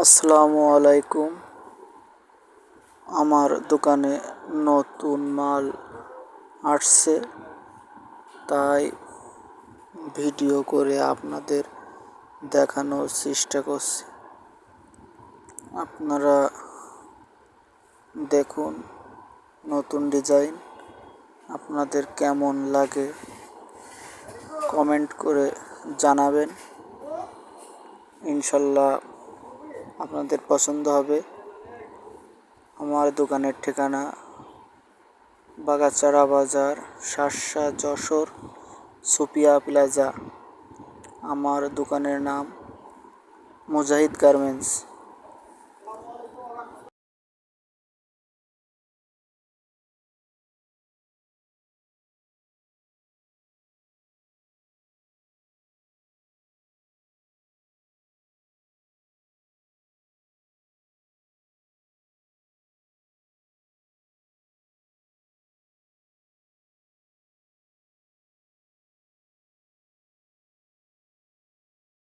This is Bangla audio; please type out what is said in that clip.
আসসালামু আলাইকুম। আমার দোকানে নতুন মাল আসছে, তাই ভিডিও করে আপনাদের দেখানোর চেষ্টা করছি। আপনারা দেখুন নতুন ডিজাইন, আপনাদের কেমন লাগে কমেন্ট করে জানাবেন। ইনশাল্লাহ আপনাদের পছন্দ হবে। আমার দোকানের ঠিকানা বাগাচারা বাজার, শার্শা, যশোর, সুপিয়া প্লাজা। আমার দোকানের নাম মুজাহিদ গার্মেন্টস।